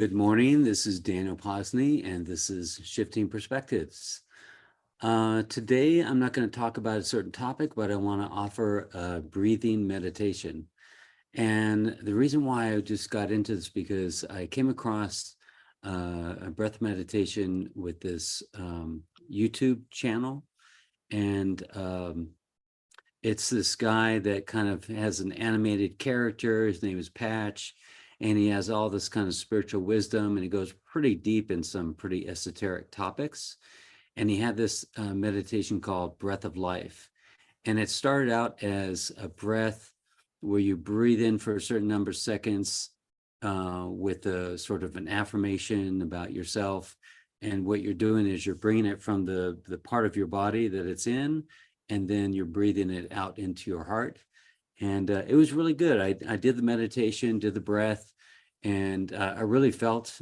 Good morning. This is Daniel Posney, and this is Shifting Perspectives. Today, I'm not going to talk about a certain topic, but I want to offer a breathing meditation. And the reason why I just got into this because I came across a breath meditation with this YouTube channel, and it's this guy that kind of has an animated character. His name is Patch, and he has all this kind of spiritual wisdom, and he goes pretty deep in some pretty esoteric topics. And he had this meditation called Breath of Life. And it started out as a breath where you breathe in for a certain number of seconds with a sort of an affirmation about yourself. And what you're doing is you're bringing it from the part of your body that it's in, and then you're breathing it out into your heart. And it was really good. I did the meditation, did the breath, and I really felt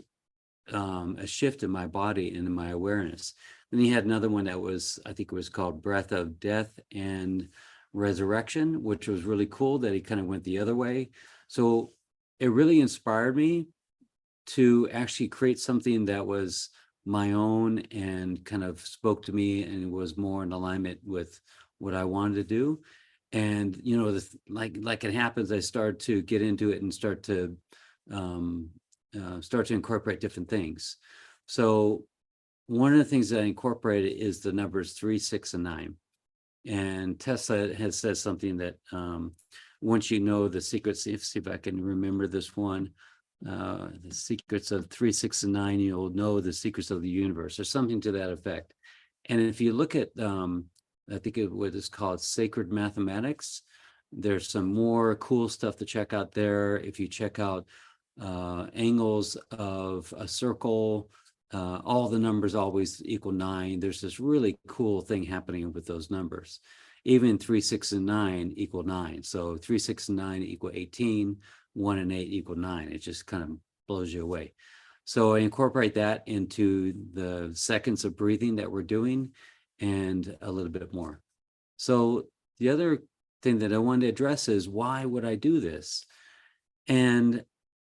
a shift in my body and in my awareness. Then he had another one that was, I think it was called Breath of Death and Resurrection, which was really cool that he kind of went the other way. So it really inspired me to actually create something that was my own and kind of spoke to me and was more in alignment with what I wanted to do. And like it happens, I started to get into it and start to incorporate different things. So one of the things that I incorporated is the numbers 3, 6, and 9. And Tesla has said something that once you know the secrets, see if I can remember this one, the secrets of 3, 6, and 9, you'll know the secrets of the universe, or something to that effect. And if you look at, I think what is called sacred mathematics, there's some more cool stuff to check out there. If you check out angles of a circle, all the numbers always equal 9. There's this really cool thing happening with those numbers. Even 3, 6, and 9 equal 9. So 3, 6, and 9 equal 18. 1 and 8 equal 9. It just kind of blows you away. So I incorporate that into the seconds of breathing that we're doing and a little bit more. So the other thing that I wanted to address is, why would I do this? And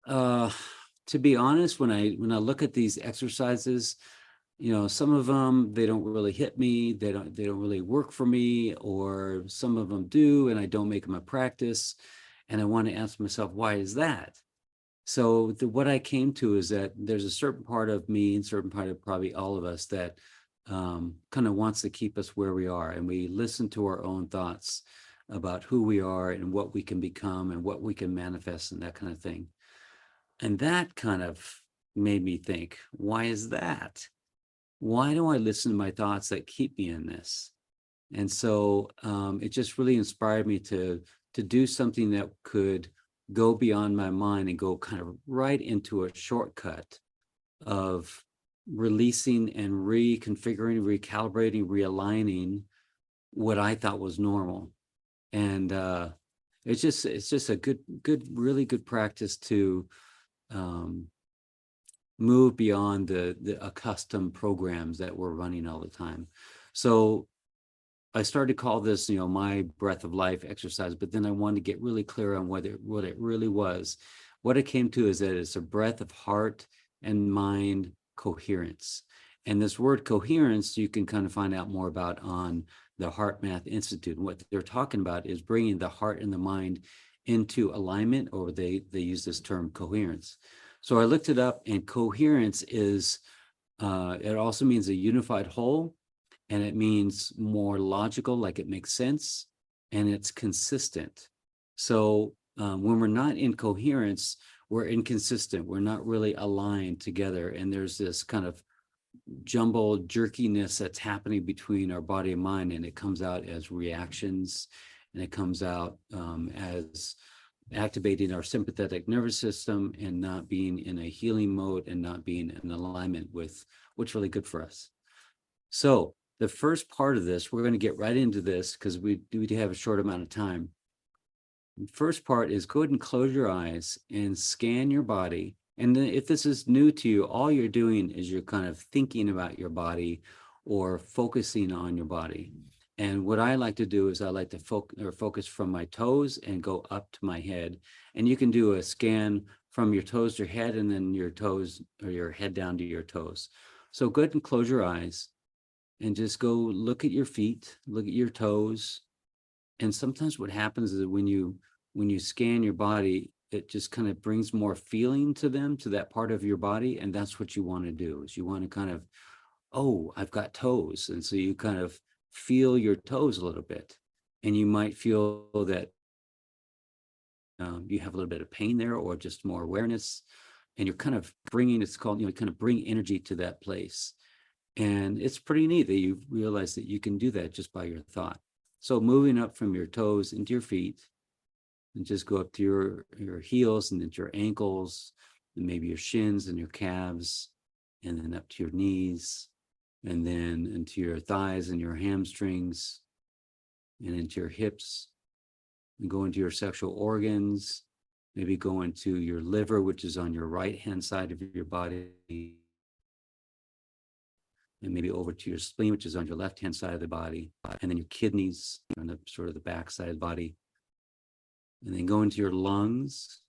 to be honest, when I look at these exercises, some of them, they don't really hit me. They don't really work for me, or some of them do, and I don't make them a practice. And I want to ask myself, why is that? So what I came to is that there's a certain part of me and certain part of probably all of us that kind of wants to keep us where we are. And we listen to our own thoughts about who we are and what we can become and what we can manifest and that kind of thing. And that kind of made me think, why is that? Why do I listen to my thoughts that keep me in this? And so it just really inspired me to do something that could go beyond my mind and go kind of right into a shortcut of releasing and reconfiguring, recalibrating, realigning what I thought was normal. And it's just a really good practice to move beyond the accustomed programs that we're running all the time. So I started to call this, my breath of life exercise, but then I wanted to get really clear on what it really was. What it came to is that it's a breath of heart and mind coherence. And this word coherence, you can kind of find out more about on the Heart Math Institute. And what they're talking about is bringing the heart and the mind into alignment, or they use this term coherence. So I looked it up, and coherence is, it also means a unified whole. And it means more logical, like it makes sense, and it's consistent. So when we're not in coherence, we're inconsistent. We're not really aligned together. And there's this kind of jumbled jerkiness that's happening between our body and mind. And it comes out as reactions, and it comes out as activating our sympathetic nervous system and not being in a healing mode and not being in alignment with what's really good for us. So the first part of this, we're going to get right into this because we do have a short amount of time. The first part is, go ahead and close your eyes and scan your body. And then if this is new to you, all you're doing is you're kind of thinking about your body or focusing on your body. And what I like to do is I like to focus from my toes and go up to my head. And you can do a scan from your toes to your head, and then your toes or your head down to your toes. So go ahead and close your eyes and just go look at your feet, look at your toes. And sometimes what happens is that when you scan your body, it just kind of brings more feeling to them, to that part of your body. And that's what you want to do, is you want to kind of, oh, I've got toes. And so you kind of feel your toes a little bit. And you might feel that you have a little bit of pain there, or just more awareness. And you're kind of bringing, it's called, kind of bring energy to that place. And it's pretty neat that you realize that you can do that just by your thought. So moving up from your toes into your feet, and just go up to your heels, and into your ankles, and maybe your shins and your calves, and then up to your knees, and then into your thighs and your hamstrings, and into your hips, and go into your sexual organs, maybe go into your liver, which is on your right hand side of your body, and maybe over to your spleen, which is on your left hand side of the body, and then your kidneys on the sort of the back side of the body, and then go into your lungs,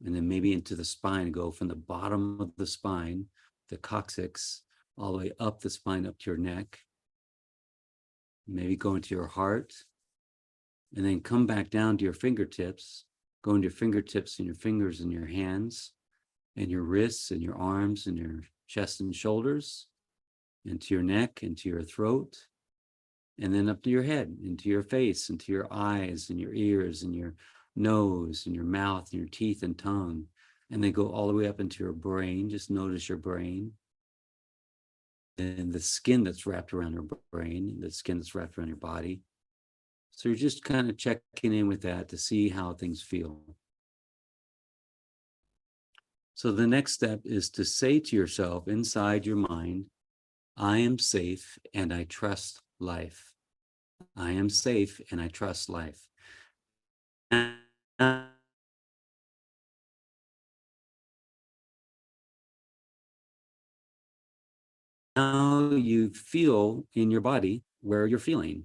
and then maybe into the spine. Go from the bottom of the spine, the coccyx, all the way up the spine, up to your neck. Maybe go into your heart, and then come back down to your fingertips. Go into your fingertips and your fingers and your hands and your wrists and your arms and your chest and shoulders, into your neck, into your throat, and then up to your head, into your face, into your eyes and your ears and your nose and your mouth and your teeth and tongue. And then go all the way up into your brain. Just notice your brain. And the skin that's wrapped around your brain, the skin that's wrapped around your body. So you're just kind of checking in with that to see how things feel. So the next step is to say to yourself inside your mind, I am safe and I trust life. I am safe and I trust life. Now you feel in your body where you're feeling.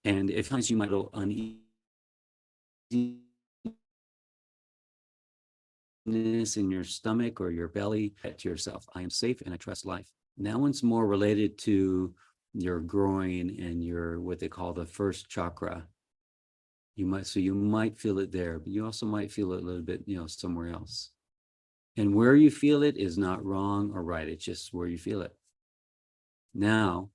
And if times you might feel uneasy in your stomach or your belly, to yourself, I am safe and I trust life. And that one's more related to your groin and your, what they call the first chakra. You might feel it there, but you also might feel it a little bit, somewhere else. And where you feel it is not wrong or right. It's just where you feel it. Now,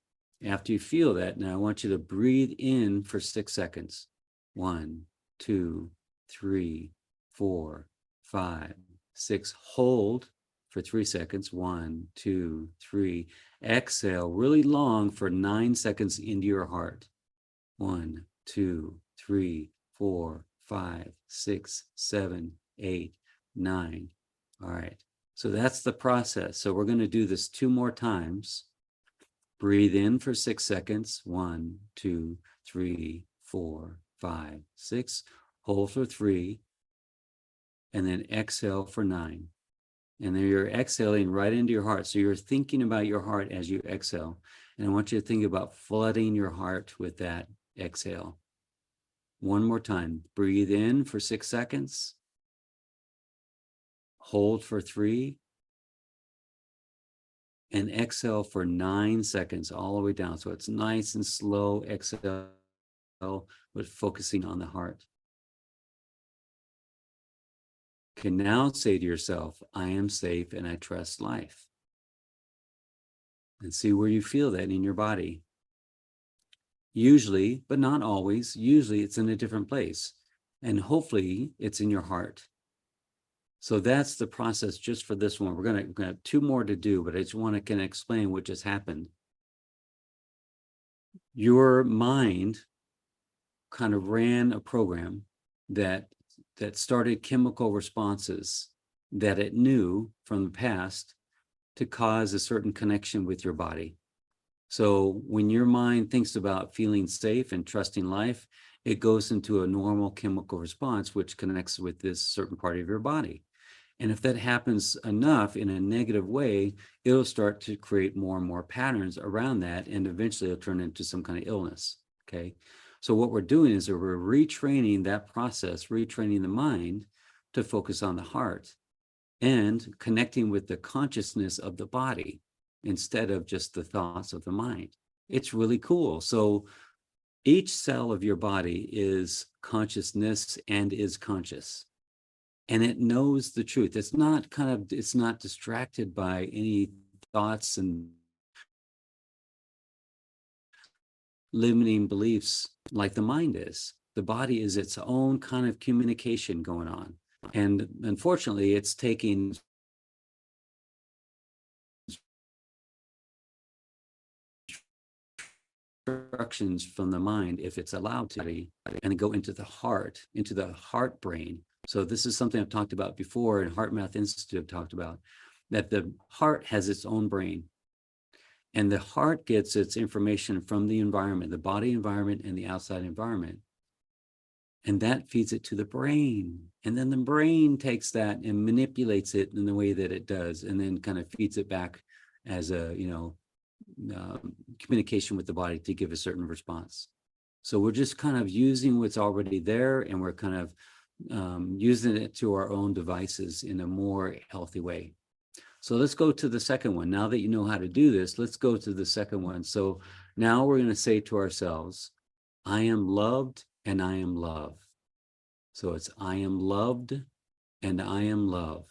after you feel that, now I want you to breathe in for 6 seconds. 1, 2, 3, 4, 5, 6. Hold for 3 seconds. 1, 2, 3. Exhale really long for 9 seconds into your heart. 1, 2, 3, 4, 5, 6, 7, 8, 9. All right. So that's the process. So we're going to do this 2 more times. Breathe in for 6 seconds. 1, 2, 3, 4, 5, 6. Hold for 3. And then exhale for 9. And then you're exhaling right into your heart. So you're thinking about your heart as you exhale. And I want you to think about flooding your heart with that exhale. One more time. Breathe in for 6 seconds. Hold for 3. And exhale for 9 seconds all the way down. So it's nice and slow exhale, but focusing on the heart. You can now say to yourself, I am safe and I trust life. And see where you feel that in your body. Usually, but not always, usually it's in a different place. And hopefully it's in your heart. So that's the process just for this one. We're going to have 2 more to do, but I just want to kind of explain what just happened. Your mind kind of ran a program that started chemical responses that it knew from the past to cause a certain connection with your body. So when your mind thinks about feeling safe and trusting life, it goes into a normal chemical response, which connects with this certain part of your body. And if that happens enough in a negative way, it'll start to create more and more patterns around that, and eventually it'll turn into some kind of illness. Okay. So what we're doing is we're retraining that process, retraining the mind to focus on the heart. and connecting with the consciousness of the body instead of just the thoughts of the mind. It's really cool. So each cell of your body is consciousness and is conscious. And it knows the truth. It's not distracted by any thoughts and limiting beliefs like the mind is. The body is its own kind of communication going on. And unfortunately, it's taking instructions from the mind, if it's allowed to, and go into the heart brain. So this is something I've talked about before, and Heart Math Institute have talked about, that the heart has its own brain. And the heart gets its information from the environment, the body environment and the outside environment. And that feeds it to the brain. And then the brain takes that and manipulates it in the way that it does, and then kind of feeds it back as a, communication with the body to give a certain response. So we're just kind of using what's already there, and we're kind of using it to our own devices in a more healthy way. So let's go to the second one. Now that you know how to do this, let's go to the second one. So now we're going to say to ourselves, I am loved and I am love. So it's I am loved and I am love.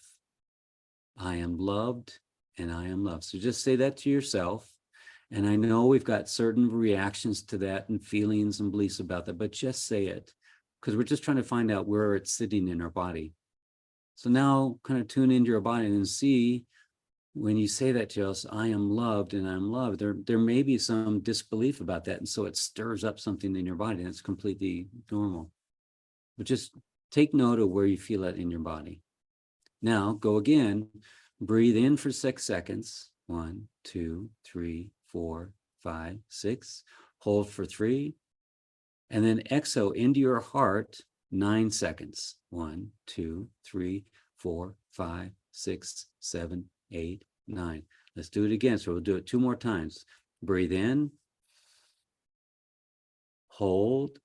I am loved and I am love. So just say that to yourself. And I know we've got certain reactions to that and feelings and beliefs about that, but just say it, because we're just trying to find out where it's sitting in our body. So now kind of tune into your body and see, when you say that to us, I am loved and I'm loved, there may be some disbelief about that. And so it stirs up something in your body, and it's completely normal. But just take note of where you feel it in your body. Now go again, breathe in for 6 seconds. 1, 2, 3, 4, 5, 6. Hold for 3. And then exhale into your heart 9 seconds. 1, 2, 3, 4, 5, 6, 7, 8, 9. Let's do it again. So we'll do it 2 more times. Breathe in, hold,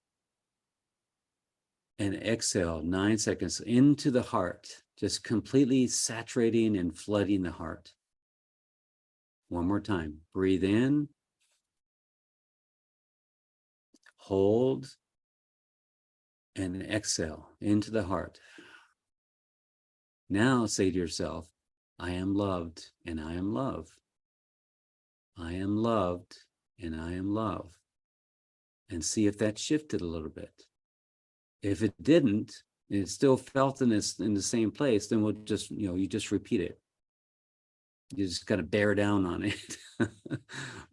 and exhale 9 seconds into the heart, just completely saturating and flooding the heart. One more time. Breathe in, hold, and exhale into the heart. Now say to yourself, I am loved and I am love. I am loved and I am love. And see if that shifted a little bit. If it didn't, and it still felt in the same place, then we'll just, you just repeat it. You just got to bear down on it.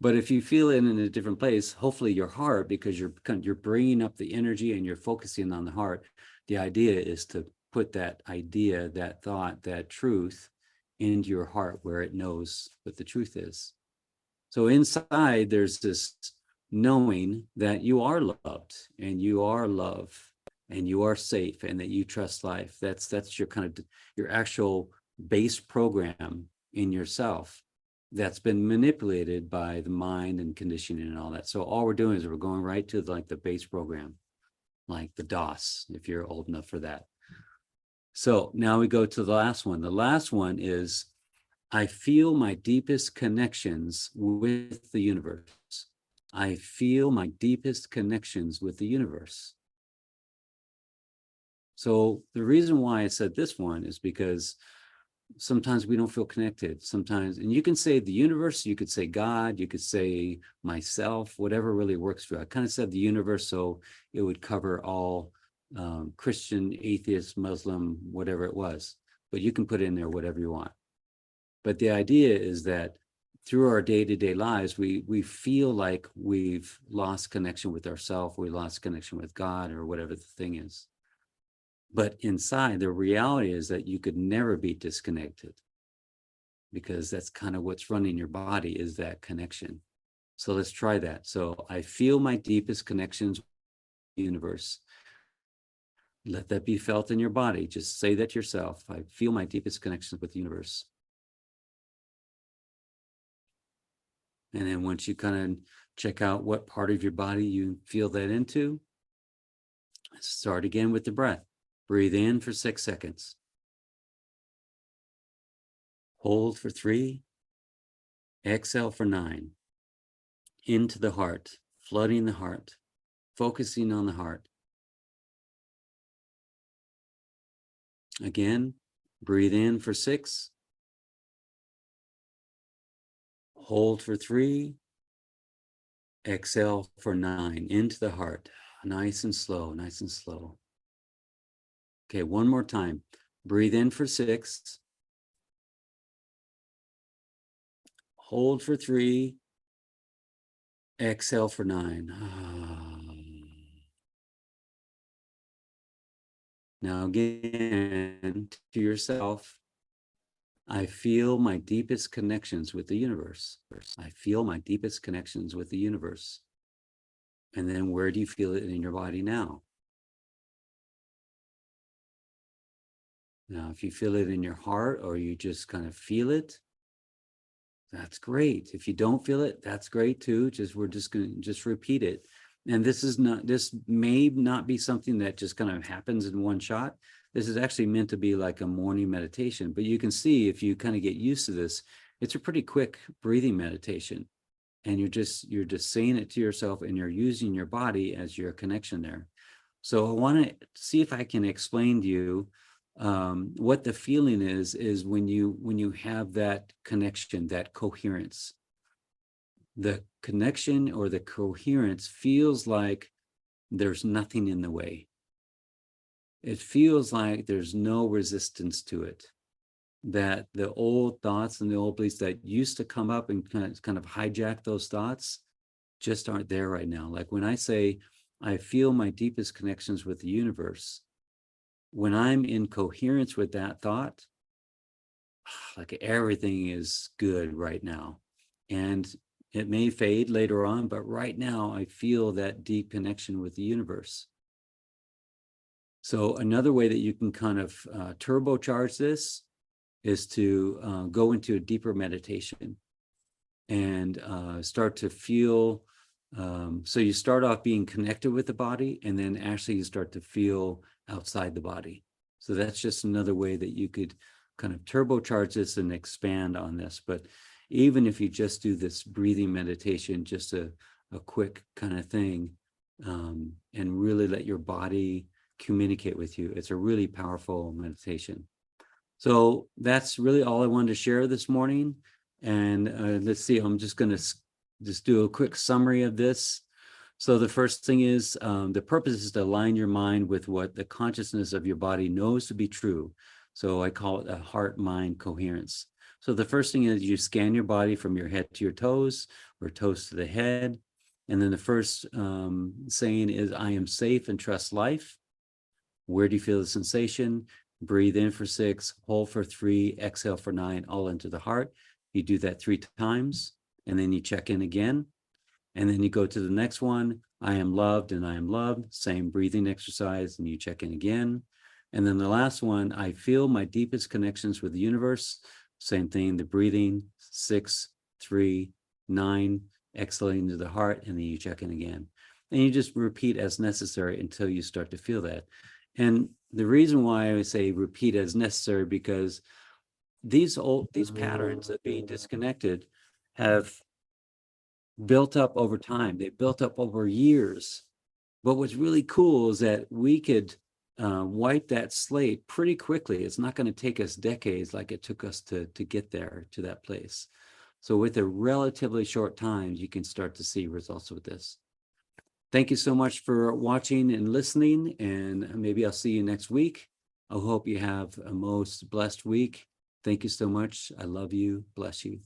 But if you feel it in a different place, hopefully your heart, because you're bringing up the energy and you're focusing on the heart. The idea is to put that idea, that thought, that truth into your heart where it knows what the truth is. So inside there's this knowing that you are loved and you are love and you are safe and that you trust life. That's your kind of your actual base program in yourself that's been manipulated by the mind and conditioning and all that. So all we're doing is we're going right to like the base program, like the DOS, if you're old enough for that. So now we go to the last one. The last one is, I feel my deepest connections with the universe. I feel my deepest connections with the universe. So the reason why I said this one is because sometimes we don't feel connected. Sometimes, and you can say the universe, you could say God, you could say myself, whatever really works for you. I kind of said the universe so it would cover all Christian, atheist, Muslim, whatever it was. But you can put in there whatever you want. But the idea is that through our day-to-day lives, we feel like we've lost connection with ourselves, we lost connection with God, or whatever the thing is. But inside, the reality is that you could never be disconnected, because that's kind of what's running your body, is that connection. So let's try that. So I feel my deepest connections with the universe. Let that be felt in your body. Just say that to yourself. I feel my deepest connections with the universe. And then once you kind of check out what part of your body you feel that into, start again with the breath. Breathe in for 6 seconds. Hold for 3. Exhale for 9. Into the heart, flooding the heart, focusing on the heart. Again, breathe in for 6. Hold for 3. Exhale for 9. Into the heart. Nice and slow, nice and slow. Okay, one more time. Breathe in for 6. Hold for 3. Exhale for 9. Now again, to yourself, I feel my deepest connections with the universe. I feel my deepest connections with the universe. And then where do you feel it in your body now? Now, if you feel it in your heart or you just kind of feel it, that's great. If you don't feel it, that's great too. We're just going to just repeat it. And this may not be something that just kind of happens in one shot. This is actually meant to be like a morning meditation, but you can see if you kind of get used to this, it's a pretty quick breathing meditation. And you're just saying it to yourself and you're using your body as your connection there. So I want to see if I can explain to you what the feeling is when you have that connection, that coherence. The connection or the coherence feels like there's nothing in the way. It feels like there's no resistance to it, that the old thoughts and the old beliefs that used to come up and kind of hijack those thoughts just aren't there right now. Like when I say, I feel my deepest connections with the universe, when I'm in coherence with that thought, like everything is good right now. And it may fade later on, but right now I feel that deep connection with the universe. So another way that you can kind of turbocharge this is to go into a deeper meditation and start to feel. So you start off being connected with the body, and then actually you start to feel outside the body. So that's just another way that you could kind of turbocharge this and expand on this. But even if you just do this breathing meditation, just a quick kind of thing, and really let your body communicate with you, it's a really powerful meditation. So that's really all I wanted to share this morning. And let's see, I'm just going to just do a quick summary of this. So the first thing is the purpose is to align your mind with what the consciousness of your body knows to be true. So I call it a heart-mind coherence. So the first thing is you scan your body from your head to your toes, or toes to the head. And then the first saying is, I am safe and trust life. Where do you feel the sensation? Breathe in for 6, hold for 3, exhale for 9, all into the heart. You do that 3 times, and then you check in again. And then you go to the next one. I am loved and I am loved. Same breathing exercise, and you check in again. And then the last one, I feel my deepest connections with the universe. Same thing, the breathing, 6, 3, 9, exhaling into the heart, and then you check in again. And you just repeat as necessary until you start to feel that. And the reason why I say repeat as necessary, because these patterns of being disconnected have built up over time. They built up over years. But what's really cool is that we could wipe that slate pretty quickly. It's not going to take us decades like it took us to get there, to that place. So with a relatively short time, you can start to see results with this. Thank you so much for watching and listening, and maybe I'll see you next week. I hope you have a most blessed week. Thank you so much. I love you. Bless you.